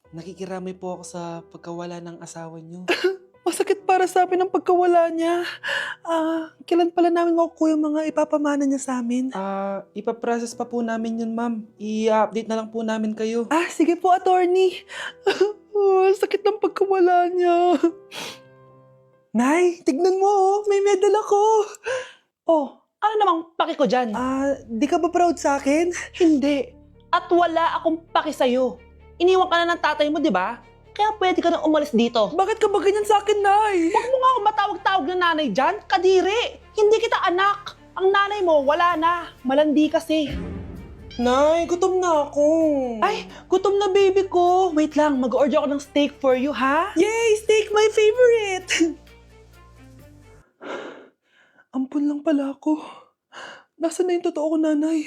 Nakikiramay po ako sa pagkawala ng asawa niyo. Masakit para sa amin ang pagkawala niya. Kailan pala namin makukuha yung mga ipapamana niya sa amin? Ipaprocess pa po namin yun, ma'am. I-update na lang po namin kayo. Sige po, attorney. Sakit ng pagkawala niya. Nay, tignan mo, may medal ako. Oh, ano namang paki ko dyan? Di ka ba proud sa akin? Hindi. At wala akong paki sa'yo. Iniwan ka na ng tatay mo, di ba? Kaya pwede ka na umalis dito. Bakit ka ba ganyan sa akin, Nay? Huwag mo nga akong matawag-tawag na nanay dyan. Kadiri. Hindi kita anak. Ang nanay mo, wala na. Malandi kasi. Nay, gutom na ako. Ay, gutom na baby ko. Wait lang, mag-order ako ng steak for you, ha? Yay! Steak, my favorite! Ampun lang pala ako. Nasaan na yung totoo ko, nanay?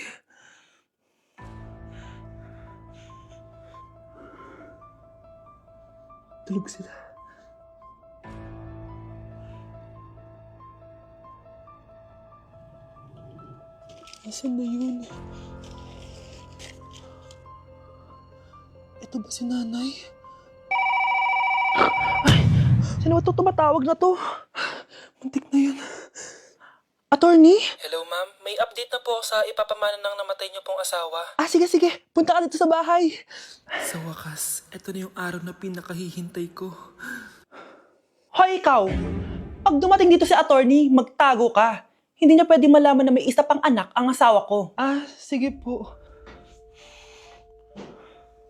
Tulog sila. Nasaan na yun? Ito ba si nanay? Sino ba ito tumatawag na to? Muntik na yun. Attorney? Hello, ma'am. May update na po sa ipapamana ng namatay niyo pong asawa. Sige. Punta ka dito sa bahay. Sa wakas, ito na yung araw na pinakahihintay ko. Hoy, ikaw! Pag dumating dito si attorney, magtago ka. Hindi niya pwede malaman na may isa pang anak ang asawa ko. Sige po.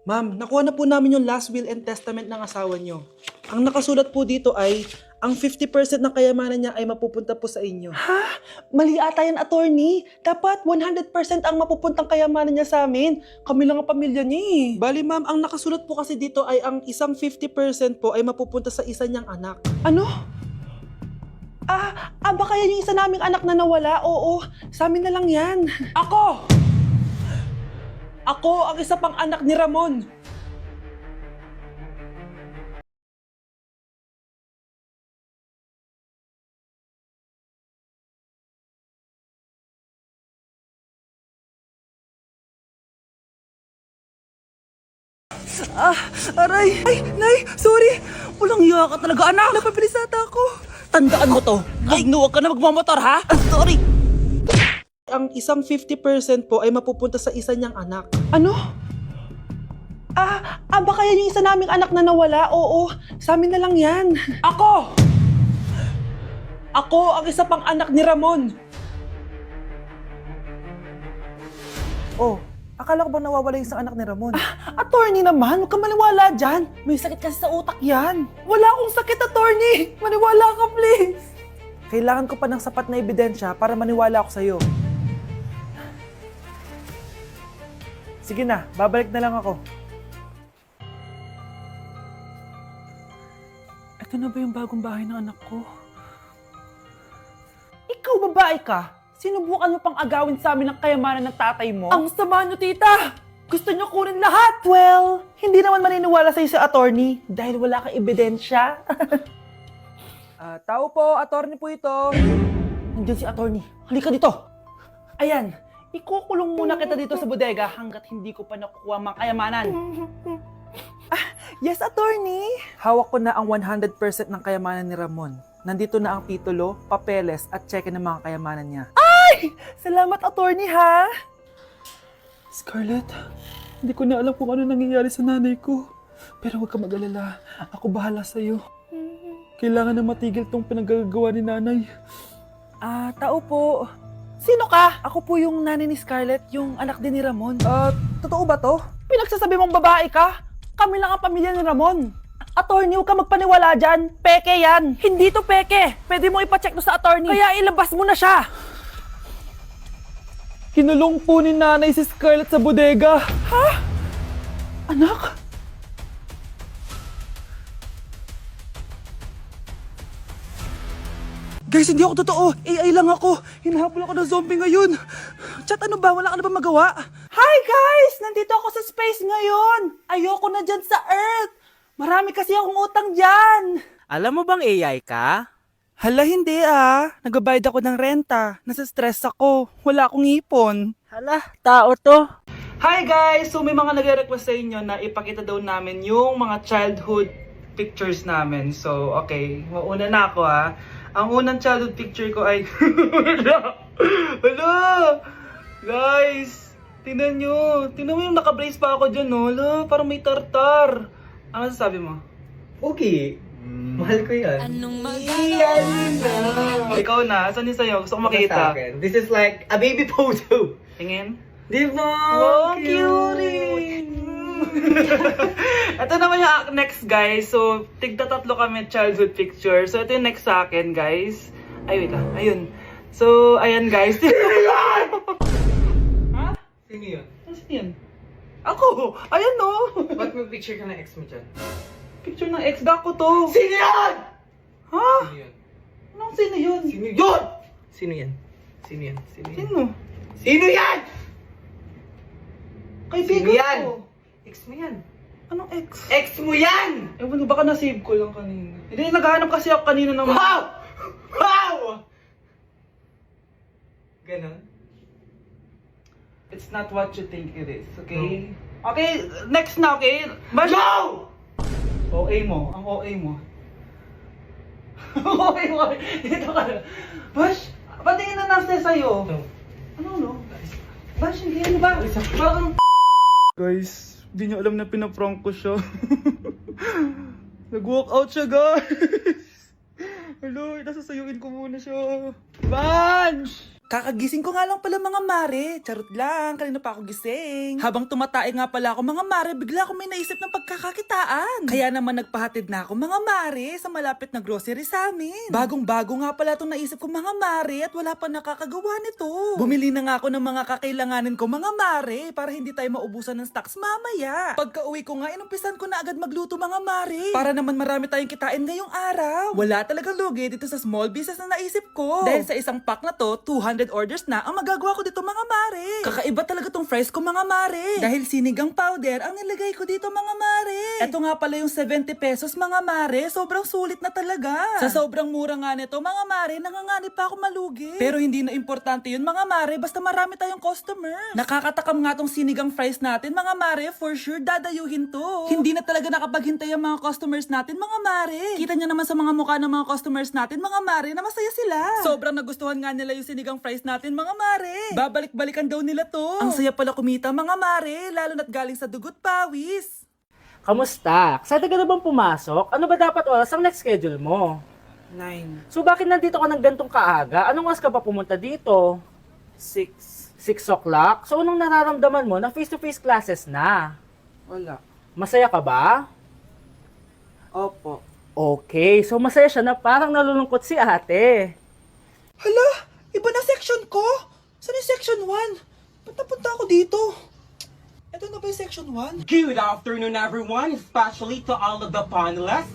Ma'am, nakuha na po namin yung last will and testament ng asawa niyo. Ang nakasulat po dito ay, ang 50% ng kayamanan niya ay mapupunta po sa inyo. Mali ata yan, attorney. Dapat 100% ang mapupuntang kayamanan niya sa amin. Kami lang ang pamilya niya eh. Bali ma'am, ang nakasulat po kasi dito ay ang isang 50% po ay mapupunta sa isa niyang anak. Ano? Baka yan yung isa naming anak na nawala? Oo, sa amin na lang yan. Ako! Ako ang isa pang anak ni Ramon. Aray! Ay, Nay! Sorry! Walang iya ka talaga, anak. Napabilis ata ako. Tandaan mo to. Huwag ka na magmamotor, ha? Sorry. Ang isang 50% po ay mapupunta sa isa niyang anak. Ano? Baka yan yung isa naming anak na nawala? Oo, sa amin na lang yan. Ako! Ako ang isa pang anak ni Ramon. Oh, akala ko ba nawawala yung isang anak ni Ramon? Attorney naman, huwag ka maniwala dyan. May sakit kasi sa utak yan. Wala akong sakit, attorney! Maniwala ka, please! Kailangan ko pa ng sapat na ebidensya para maniwala ako sa'yo. Sige na, babalik na lang ako. Ito na ba yung bagong bahay ng anak ko? Ikaw babae ka. Sinubukan mo pang agawin sa amin ang kayamanan ng tatay mo? Ang sama nyo, tita! Gusto niyo kunin lahat? Well, hindi naman maniniwala sa'yo si attorney dahil wala kang ebidensya. Tao po, attorney po ito. Nandiyan si attorney. Halika dito. Ayan, ikukulong muna kita dito sa bodega hanggat hindi ko pa nakukuha ang mga kayamanan. Yes, attorney. Hawak ko na ang 100% ng kayamanan ni Ramon. Nandito na ang titulo, papeles at cheque ng mga kayamanan niya. Salamat, attorney, ha? Scarlett, hindi ko na alam kung ano nangyayari sa nanay ko. Pero huwag ka mag-alala. Ako bahala sa'yo. Kailangan na matigil tong pinagagawa ni nanay. Tao po. Sino ka? Ako po yung nanay ni Scarlett, yung anak din ni Ramon. Totoo ba to? Pinagsasabi mong babae ka? Kami lang ang pamilya ni Ramon. Attorney, huwag ka magpaniwala dyan. Peke yan. Hindi to peke. Pwede mo ipacheck to sa attorney. Kaya ilabas mo na siya. Kinulong po ni nanay si Scarlett sa bodega. Ha? Anak? Guys, hindi ako totoo. AI lang ako. Hinahabol ako ng zombie ngayon. Chat, ano ba? Wala ka na ba magawa? Hi guys! Nandito ako sa space ngayon. Ayoko na dyan sa Earth. Marami kasi akong utang dyan. Alam mo bang AI ka? Hala, hindi Nagbabayad ako ng renta. Nasa stress ako. Wala akong ipon. Hala, tao to. Hi guys! So may mga nagre-request sa inyo na ipakita daw namin yung mga childhood pictures namin. So okay, mauna na ako ha. Ang unang childhood picture ko ay... Hala! Guys! Tingnan nyo! Tingnan mo yung naka-brace pa ako dyan, no? Hala, parang may tartar. Ano sasabi mo? Okay. Mahal ko yan. Ikaw na, saan yung sa'yo? Gusto ko Sa makita. akin. This is like a baby photo. Tingin? Di ba? Oh, cute! Ito naman yung next, guys. So, tigta-tatlo kami childhood picture. So, ito yung next sa akin, guys. Ay, wait lang. Ayun. So, ayan, guys. Ha? Sino yun? Ano yun? Ako! Ayan, no! Ba't may picture ka ng ex mo dyan? Picture ng ex-gako to. Sino yun? Ha? Sino yun? Anong sino yun? Sino yun? Sino yan? Sino yan? Sino yan? Sino? Sino yan? Kaibigan Sino yan? ko. Ex mo yan. Anong ex? Ex mo yan! Ewan ko, baka na-save ko lang kanina. Hindi, naghahanap kasi ako kanina ng... Wow! Wow! Ganon? It's not what you think it is, okay? Okay, next na, okay? Bash! No! OA mo, ang OA mo. OA mo, dito ka na. Bash, patingin na nasa sa'yo. No. Ano, no? Bash, hindi ano ba? Parang... Guys, hindi niyo alam na pinaprank ko siya. Nag-walk out siya, guys. Hello, nasasayuin ko muna siya. Bansh! Kakagising ko nga lang pala mga mare. Charot lang, kanina pa ako gising. Habang tumatae nga pala ako mga mare, bigla ako may naisip ng pagkakakitaan. Kaya naman nagpahatid na ako mga mare sa malapit na grocery sa amin. Bagong-bago nga pala itong naisip ko mga mare at wala pa nakakagawa nito. Bumili na nga ako ng mga kakailanganin ko mga mare para hindi tayo maubusan ng stocks mamaya. Pagka uwi ko nga, inumpisan ko na agad magluto mga mare. Para naman marami tayong kitain ngayong araw. Wala talagang lugi dito sa small business na naisip ko. Dahil sa isang pack na to, 200 orders na ang magagawa ko dito mga mare. Kakaiba talaga tong fries ko mga mare. Dahil sinigang powder ang nilagay ko dito mga mare. Ito nga pala yung 70 pesos mga mare. Sobrang sulit na talaga. Sa sobrang mura nga nito mga mare, nanganganib pa ako malugi. Pero hindi na importante yun mga mare, basta marami tayong customers. Nakakatakam nga tong sinigang fries natin mga mare, for sure dadayuhin to. Hindi na talaga nakapaghintay ang mga customers natin mga mare. Kita nyo naman sa mga mukha ng mga customers natin mga mare na masaya sila. Sobrang nagustuhan nga nila yung sinigang fries natin mga mare. Babalik-balikan daw nila to. Ang saya pala kumita mga mare, lalo na't galing sa dugot pawis. Kamusta? Excited ka na bang pumasok? Ano ba dapat oras ang next schedule mo? 9, So bakit nandito ka ng gantong kaaga? Anong oras ka pa pumunta dito? 6, 6 o'clock? So anong nararamdaman mo na face-to-face classes na? wala. Masaya ka ba? Opo. Okay, so masaya siya na parang nalulungkot si ate. Hala, iba na section ko? Saan yung section 1? Ba't napunta ako dito? Ito na ba yung section 1? Good afternoon, everyone, especially to all of the panelists,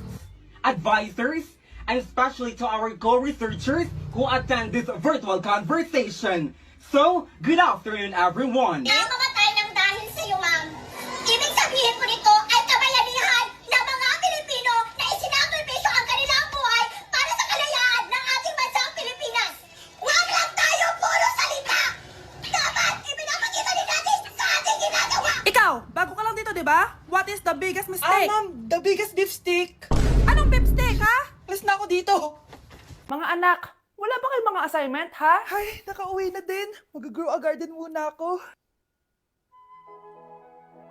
advisors, and especially to our co-researchers who attend this virtual conversation. So, good afternoon, everyone. Namamatay ng dahil sa iyo, ma'am. Ibig sabihin po nito ay kabayanihan ng mga Pilipino na isinakripisyo ang kanilang buhay para sa kalayaan ng ating bansang Pilipinas. Huwag lang tayo puro salita! Dapat ipinapakita din natin sa ating ginagawa! Ikaw, bago ka lang dito, di ba? What is the biggest mistake? ma'am, the biggest beef stick. Anong beef steak, ha? Alis na ako dito. Mga anak, wala ba kayong mga assignment, ha? Ay, nakauwi na din. Mag-grow a garden muna ako.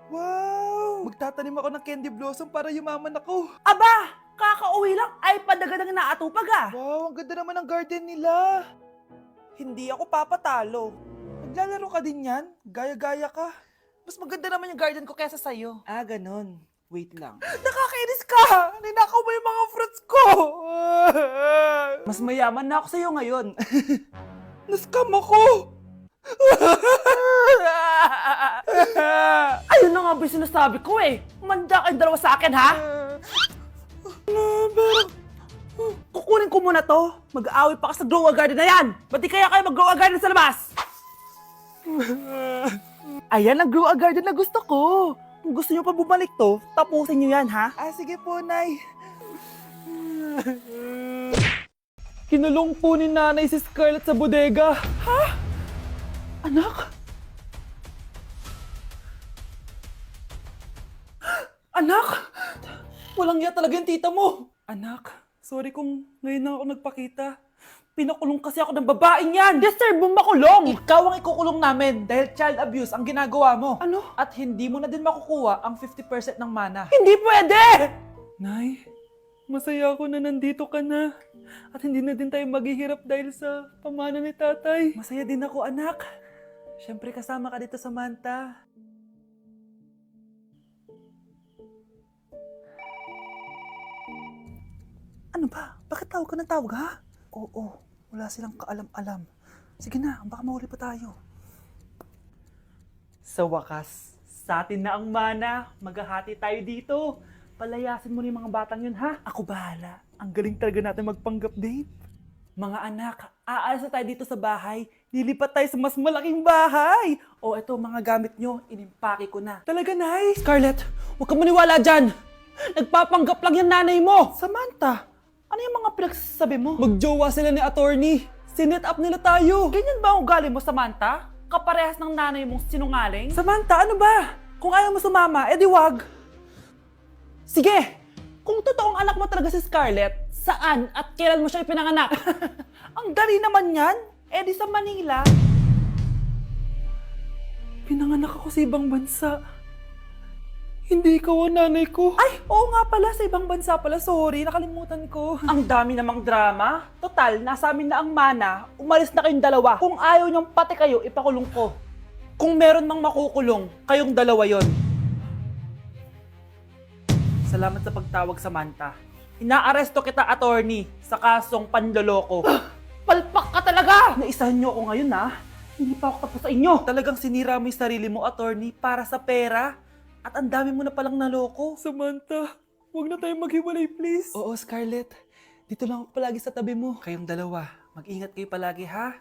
Wow! Magtatanim ako ng candy blossom para yumaman ako. Aba, kakauwi lang ay padagan ng naatupag, ah. Wow, ang ganda naman ng garden nila. Hindi ako papatalo. Maglalaro ka din yan? Gaya-gaya ka. Mas maganda naman yung garden ko kesa sa'yo. Ah, ganun. Wait lang. Nakakainis ka! Ninakaw mo yung mga fruits ko! Mas mayaman na ako sa'yo ngayon. Nascam ako! Ayun na nga ba yung sinasabi ko eh. Manda kayong dalawa sa akin, ha? Kukunin ko muna to. Mag-aaway pa ka sa grow a garden na yan. Ba't di kaya kayo mag-grow a garden sa labas? Ayan ang grow a garden na gusto ko. Kung gusto nyo pa bumalik to, tapusin nyo yan, ha? Ah, sige po, Nay. Kinulong po ni nanay si Scarlett sa bodega. Anak? Anak! Walang iya talaga yung tita mo! Anak, sorry kung ngayon na ako nagpakita. Pinakulong kasi ako ng babaeng yan! Deserve mong makulong! Ikaw ang ikukulong namin dahil child abuse ang ginagawa mo. Ano? At hindi mo na din makukuha ang 50% ng mana. Hindi pwede! Nay, masaya ako na nandito ka na. At hindi na din tayo maghihirap dahil sa pamana ni tatay. Masaya din ako, anak. Siyempre kasama ka dito, Samantha. Ano ba? Bakit tawag ka ng tawag, ha? Oo, wala silang kaalam-alam. Sige na, baka mahuli pa tayo. Sa wakas, sa atin na ang mana. Maghahati tayo dito. Palayasin mo na yung mga batang yun, ha? Ako bahala. Ang galing talaga natin magpanggap date. Mga anak, aalis na tayo dito sa bahay. Lilipat tayo sa mas malaking bahay. O eto, mga gamit nyo, inimpake ko na. Talaga, Nay? Scarlett, huwag kang maniwala dyan. Nagpapanggap lang yung nanay mo. Samantha, ano yung mga pinagsasabi mo? Magjowa sila ni attorney. Sinet up nila tayo. Ganyan ba ang ugali mo, Samantha? Kaparehas ng nanay mong sinungaling? Samantha, ano ba? Kung ayaw mo sumama, edi wag. Sige, kung totoong anak mo talaga si Scarlett, saan at kailan mo siya ipinanganak? Ang dali naman yan. Edi sa Manila. Pinanganak ako sa ibang bansa. Hindi ikaw ang nanay ko. Ay, oo nga pala, sa ibang bansa pala. Sorry, nakalimutan ko. Ang dami namang drama. Total, nasa amin na ang mana. Umalis na kayong dalawa. Kung ayaw niyong pati kayo, ipakulong ko. Kung meron mang makukulong, kayong dalawa yon. Salamat sa pagtawag, Samantha. Inaaresto kita, attorney, sa kasong panloloko. Palpak ka talaga! Naisahan niyo ako ngayon, ha? Hindi pa ako tapos sa inyo. Talagang sinira mo yung sarili mo, attorney, para sa pera. At ang dami mo na palang naloko. Samantha, huwag na tayo maghiwalay, please. Oo, Scarlett. Dito lang ako palagi sa tabi mo. Kayong dalawa, mag-ingat kayo palagi, ha?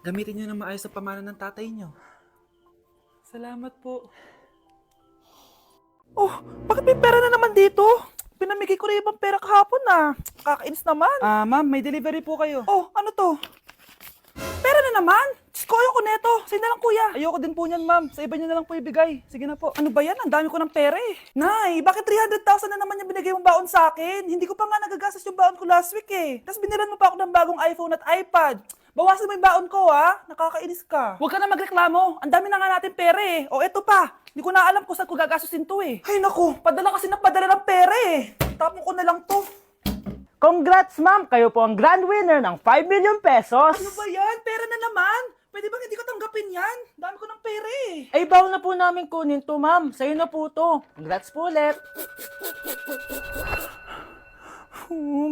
Gamitin niyo na maayos sa pamana ng tatay niyo. Salamat po. Oh, bakit may pera na naman dito? Pinamigay ko na ibang pera kahapon, Kakainis naman. Ma'am, may delivery po kayo. Oh, ano to? Pera na naman? Diyos ko, ayoko neto. Sa'yo na lang, kuya. Ayoko din po niyan, ma'am. Sa iba niyo na lang po ibigay. Sige na po. Ano ba yan? Ang dami ko ng pera eh. Nay, bakit 300,000 na naman yung binigay mong baon sa akin? Hindi ko pa nga nagagastos yung baon ko last week eh. Tapos binilan mo pa ako ng bagong iPhone at iPad. Bawasan mo yung baon ko nakakainis ka. Huwag ka na magreklamo. Ang dami na nga natin pera eh. O eto pa, hindi ko na alam kung saan ko gagastusin to eh. Ay naku, padala kasi ng padala ng pera eh. Tapon ko na lang to. Congrats, ma'am! Kayo po ang grand winner ng 5 million pesos! Ano ba yan? Pera na naman. Pwede ba hindi ko tanggapin yan? Dami ko ng pera eh. Ay, bawal na po namin kunin to, ma'am. Sa'yo na po to. Congrats po ulit.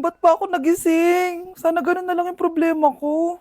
Ba't pa ako nagising? Sana ganun na lang yung problema ko.